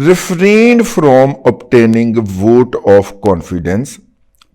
refrained from obtaining vote of confidence,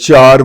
4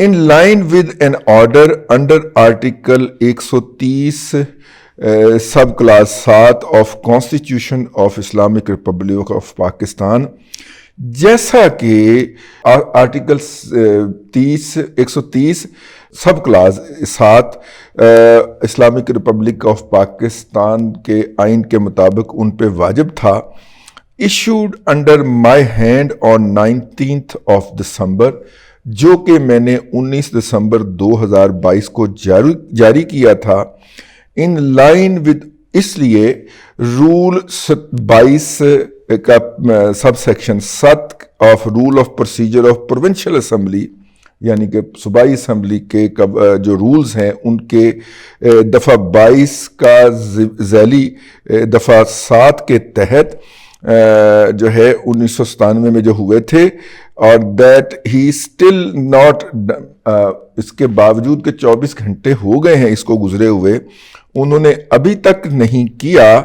In line with an order under Article 130 sub class 7 of constitution of Islamic republic of Pakistan, جیسا کہ article 130 sub class 7 Islamic republic of Pakistan کے آئین کے مطابق ان پہ واجب تھا، issued under my hand on 19 دسمبر، جو کہ میں نے 19 دسمبر 2022 کو جاری کیا تھا، ان لائن ود، اس لیے رول 22 کا sub section 7 of rule of procedure of provincial assembly, یعنی کہ صوبائی اسمبلی کے جو رولز ہیں ان کے دفعہ 22 کا ذیلی دفعہ 7 کے تحت جو ہے 1997 میں جو ہوئے تھے، اور دیٹ ہی اسٹل ناٹ، اس کے باوجود کہ 24 گھنٹے ہو گئے ہیں اس کو گزرے ہوئے، انہوں نے ابھی تک نہیں کیا.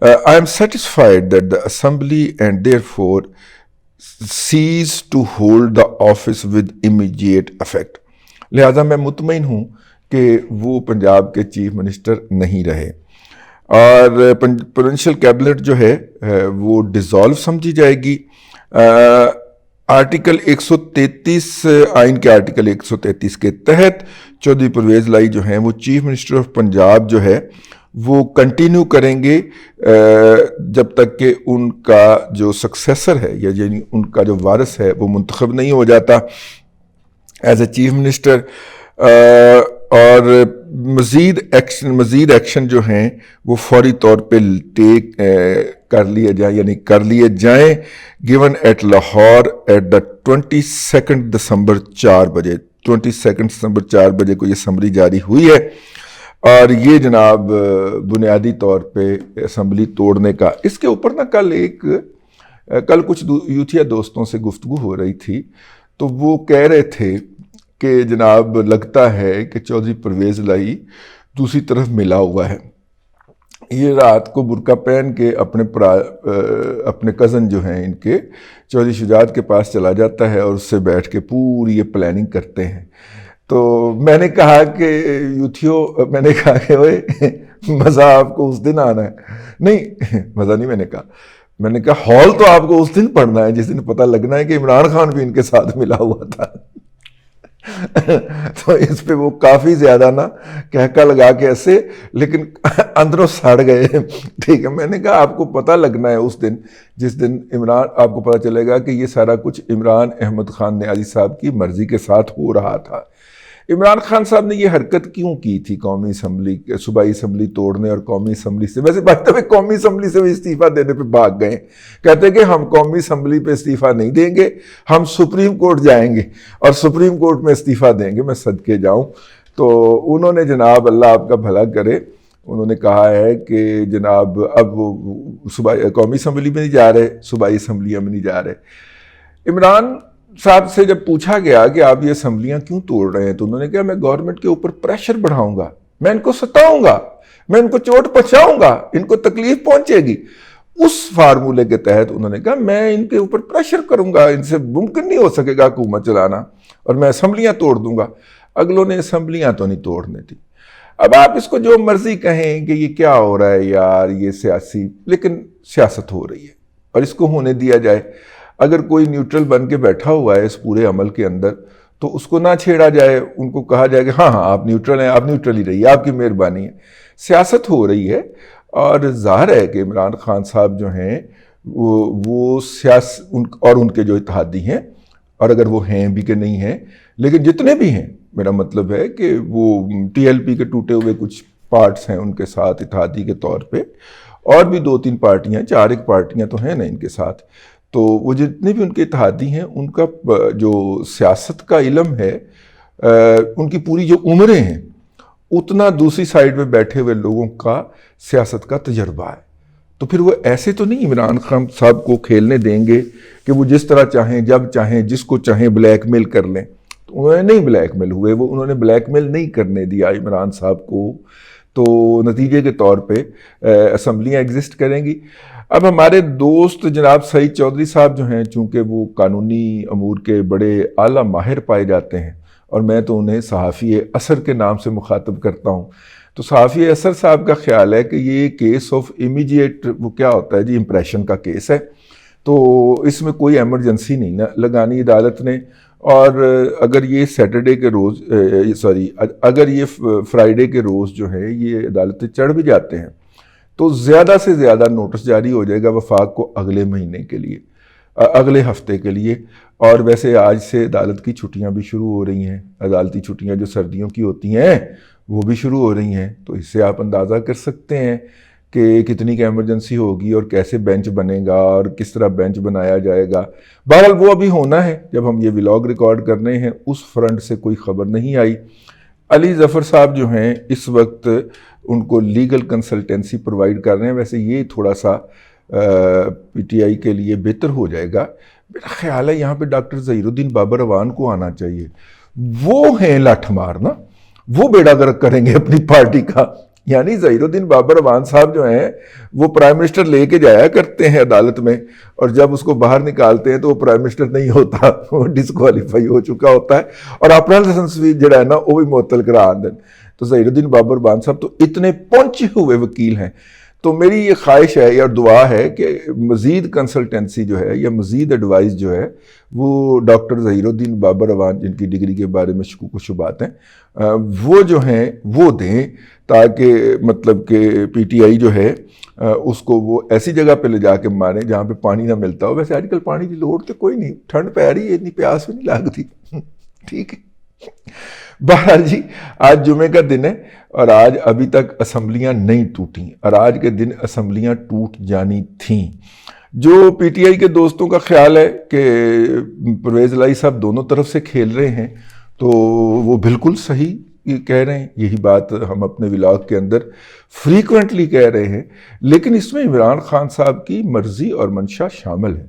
I am satisfied that the assembly and therefore cease to hold the office with immediate effect. لہذا میں مطمئن ہوں کہ وہ پنجاب کے چیف منسٹر نہیں رہے، اور پروونشل کیبنٹ جو ہے وہ ڈیزالو سمجھی جائے گی. آرٹیکل 133 آئین کے آرٹیکل 133 کے تحت چودھری پرویز الہی جو ہیں وہ چیف منسٹر آف پنجاب جو ہے وہ کنٹینیو کریں گے جب تک کہ ان کا جو سکسیسر ہے، یا یعنی ان کا جو وارث ہے وہ منتخب نہیں ہو جاتا ایز اے چیف منسٹر. اور مزید ایکشن جو ہیں وہ فوری طور پہ کر لیے جائیں given at Lahore at the 22 December 4 بجے. 22 دسمبر 4 بجے کو یہ سمری جاری ہوئی ہے، اور یہ جناب بنیادی طور پہ اسمبلی توڑنے کا. اس کے اوپر نا کل کچھ یوتھیا دوستوں سے گفتگو ہو رہی تھی، تو وہ کہہ رہے تھے کہ جناب لگتا ہے کہ چودھری پرویز الہی دوسری طرف ملا ہوا ہے. یہ رات کو برقع پہن کے اپنے کزن جو ہیں ان کے چودھری شجاعت کے پاس چلا جاتا ہے، اور اس سے بیٹھ کے پوری یہ پلاننگ کرتے ہیں. تو میں نے کہا کہ میں نے کہا کہ اوئے مزہ آپ کو اس دن آنا ہے. نہیں مزہ نہیں، میں نے کہا ہال تو آپ کو اس دن پڑھنا ہے جس دن پتہ لگنا ہے کہ عمران خان بھی ان کے ساتھ ملا ہوا تھا. تو اس پہ وہ کافی زیادہ نا کہکا لگا کے ایسے، لیکن اندروں سڑ گئے. ٹھیک ہے، میں نے کہا آپ کو پتہ لگنا ہے اس دن جس دن آپ کو پتہ چلے گا کہ یہ سارا کچھ عمران احمد خان نیازی صاحب کی مرضی کے ساتھ ہو رہا تھا. عمران خان صاحب نے یہ حرکت کیوں کی تھی قومی اسمبلی، صوبائی اسمبلی توڑنے اور قومی اسمبلی سے؟ ویسے بات ہے قومی اسمبلی سے استعفیٰ دینے پہ بھاگ گئے، کہتے کہ ہم قومی اسمبلی پہ استعفیٰ نہیں دیں گے، ہم سپریم کورٹ جائیں گے اور سپریم کورٹ میں استعفیٰ دیں گے. میں صدقے جاؤں. تو انہوں نے جناب اللہ آپ کا بھلا کرے، انہوں نے کہا ہے کہ جناب اب وہ قومی اسمبلی میں نہیں جا رہے، صوبائی اسمبلیاں میں نہیں جا رہے. عمران صاحب سے جب پوچھا گیا کہ آپ یہ اسمبلیاں کیوں توڑ رہے ہیں، تو انہوں نے کہا میں گورنمنٹ کے اوپر پریشر بڑھاؤں گا، میں ان کو ستاؤں گا، میں ان کو چوٹ پہنچاؤں گا، ان کو تکلیف پہنچے گی. اس فارمولے کے تحت انہوں نے کہا میں ان کے اوپر پریشر کروں گا، ان سے ممکن نہیں ہو سکے گا حکومت چلانا، اور میں اسمبلیاں توڑ دوں گا. اگلوں نے اسمبلیاں تو نہیں توڑنے تھی. اب آپ اس کو جو مرضی کہیں کہ یہ کیا ہو رہا ہے یار، یہ سیاسی، لیکن سیاست ہو رہی ہے اور اس کو ہونے دیا جائے. اگر کوئی نیوٹرل بن کے بیٹھا ہوا ہے اس پورے عمل کے اندر تو اس کو نہ چھیڑا جائے، ان کو کہا جائے کہ ہاں آپ نیوٹرل ہیں، آپ نیوٹرل ہی رہیے، آپ کی مہربانی ہے. سیاست ہو رہی ہے، اور ظاہر ہے کہ عمران خان صاحب جو ہیں وہ اور ان کے جو اتحادی ہیں، اور اگر وہ ہیں بھی کہ نہیں ہیں، لیکن جتنے بھی ہیں، میرا مطلب ہے کہ وہ ٹی ایل پی کے ٹوٹے ہوئے کچھ پارٹس ہیں ان کے ساتھ اتحادی کے طور پہ، اور بھی 2-3 پارٹیاں، 4 پارٹیاں تو ہیں نا ان کے ساتھ. تو وہ جتنے بھی ان کے اتحادی ہیں، ان کا جو سیاست کا علم ہے، ان کی پوری جو عمریں ہیں، اتنا دوسری سائیڈ میں بیٹھے ہوئے لوگوں کا سیاست کا تجربہ ہے. تو پھر وہ ایسے تو نہیں عمران خان صاحب کو کھیلنے دیں گے کہ وہ جس طرح چاہیں، جب چاہیں، جس کو چاہیں بلیک میل کر لیں. تو انہوں نے نہیں بلیک میل ہوئے، انہوں نے بلیک میل نہیں کرنے دیا عمران صاحب کو. تو نتیجے کے طور پہ اسمبلیاں ایگزسٹ کریں گی. اب ہمارے دوست جناب سعید چودھری صاحب جو ہیں، چونکہ وہ قانونی امور کے بڑے اعلیٰ ماہر پائے جاتے ہیں، اور میں تو انہیں صحافی اثر کے نام سے مخاطب کرتا ہوں. تو صحافی اثر صاحب کا خیال ہے کہ یہ کیس آف امیجیٹ وہ کیا ہوتا ہے جی امپریشن کا کیس ہے, تو اس میں کوئی ایمرجنسی نہیں لگانی عدالت نے, اور اگر یہ سیٹرڈے کے روز اگر یہ فرائیڈے کے روز جو ہے یہ عدالتیں چڑھ بھی جاتے ہیں تو زیادہ سے زیادہ نوٹس جاری ہو جائے گا وفاق کو اگلے مہینے کے لیے, اگلے ہفتے کے لیے. اور ویسے آج سے عدالت کی چھٹیاں بھی شروع ہو رہی ہیں, عدالتی چھٹیاں جو سردیوں کی ہوتی ہیں وہ بھی شروع ہو رہی ہیں, تو اس سے آپ اندازہ کر سکتے ہیں کہ کتنی کی ایمرجنسی ہوگی اور کیسے بینچ بنے گا اور کس طرح بینچ بنایا جائے گا. بہرحال وہ ابھی ہونا ہے, جب ہم یہ ولاگ ریکارڈ کر رہے ہیں اس فرنٹ سے کوئی خبر نہیں آئی. علی ظفر صاحب جو ہیں اس وقت ان کو لیگل کنسلٹنسی پرووائڈ کر رہے ہیں. ویسے یہ تھوڑا سا پی ٹی آئی کے لیے بہتر ہو جائے گا. میرا خیال ہے یہاں پہ ڈاکٹر ظہیر الدین بابر اعوان کو آنا چاہیے. وہ ہیں لٹھ مارنا, وہ بیڑا غرق کریں گے اپنی پارٹی کا. یعنی ظہیر الدین بابر اعوان صاحب جو ہیں وہ پرائم منسٹر لے کے جایا کرتے ہیں عدالت میں, اور جب اس کو باہر نکالتے ہیں تو وہ پرائم منسٹر نہیں ہوتا, وہ ڈسکوالیفائی ہو چکا ہوتا ہے, اور اپنا لائسنس جڑا ہے نا وہ بھی معطل کرا آندن. تو ظہیر الدین بابر اعوان صاحب تو اتنے پہنچے ہوئے وکیل ہیں. تو میری یہ خواہش ہے یا دعا ہے کہ مزید کنسلٹنسی جو ہے یا مزید ایڈوائز جو ہے وہ ڈاکٹر ظہیر الدین بابر اعوان جن کی ڈگری کے بارے میں شکوک و شبہات ہیں وہ جو ہیں وہ دیں, تاکہ مطلب کہ پی ٹی آئی جو ہے اس کو وہ ایسی جگہ پہ لے جا کے ماریں جہاں پہ پانی نہ ملتا ہو. ویسے آج کل پانی کی لوڑ تو کوئی نہیں, ٹھنڈ پہ رہی ہے, اتنی پیاس بھی نہیں لگتی. ٹھیک ہے. بہرحال جی آج جمعے کا دن ہے اور آج ابھی تک اسمبلیاں نہیں ٹوٹیں, اور آج کے دن اسمبلیاں ٹوٹ جانی تھیں. جو پی ٹی آئی کے دوستوں کا خیال ہے کہ پرویز الہی صاحب دونوں طرف سے کھیل رہے ہیں تو وہ بالکل صحیح کہہ رہے ہیں. یہی بات ہم اپنے ولاگ کے اندر فریکوینٹلی کہہ رہے ہیں, لیکن اس میں عمران خان صاحب کی مرضی اور منشا شامل ہے.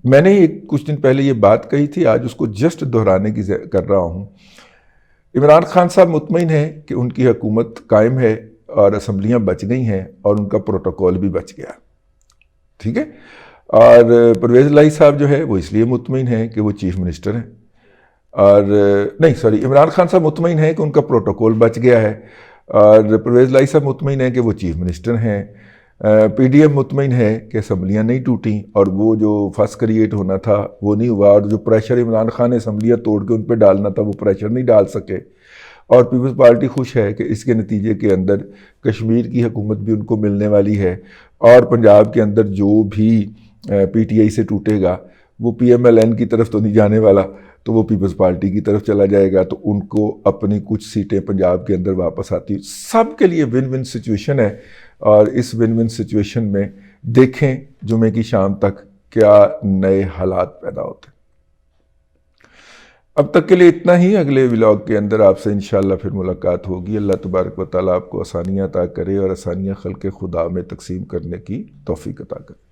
میں نے کچھ دن پہلے یہ بات کہی تھی, آج اس کو جسٹ دہرانے کی کر رہا ہوں. عمران خان صاحب مطمئن ہیں کہ ان کی حکومت قائم ہے اور اسمبلیاں بچ گئی ہیں اور ان کا پروٹوکول بھی بچ گیا. ٹھیک ہے. اور پرویز الہی صاحب جو ہے وہ اس لیے مطمئن ہیں کہ وہ چیف منسٹر ہیں, اور عمران خان صاحب مطمئن ہیں کہ ان کا پروٹوکول بچ گیا ہے, اور پرویز الہی صاحب مطمئن ہیں کہ وہ چیف منسٹر ہیں. پی ڈی ایم مطمئن ہے کہ اسمبلیاں نہیں ٹوٹیں اور وہ جو فس کریٹ ہونا تھا وہ نہیں ہوا, اور جو پریشر عمران خان نے اسمبلیاں توڑ کے ان پہ ڈالنا تھا وہ پریشر نہیں ڈال سکے. اور پیپلز پارٹی خوش ہے کہ اس کے نتیجے کے اندر کشمیر کی حکومت بھی ان کو ملنے والی ہے, اور پنجاب کے اندر جو بھی پی ٹی آئی سے ٹوٹے گا وہ پی ایم ایل این کی طرف تو نہیں جانے والا, تو وہ پیپلز پارٹی کی طرف چلا جائے گا, تو ان کو اپنی کچھ سیٹیں پنجاب کے اندر واپس آتی. سب کے لیے ون ون سچویشن ہے, اور اس ون ون سچویشن میں دیکھیں جمعے کی شام تک کیا نئے حالات پیدا ہوتے ہیں. اب تک کے لیے اتنا ہی. اگلے ولاگ کے اندر آپ سے انشاءاللہ پھر ملاقات ہوگی. اللہ تبارک و تعالیٰ آپ کو آسانیاں عطا کرے اور آسانیاں خلق خدا میں تقسیم کرنے کی توفیق عطا کرے.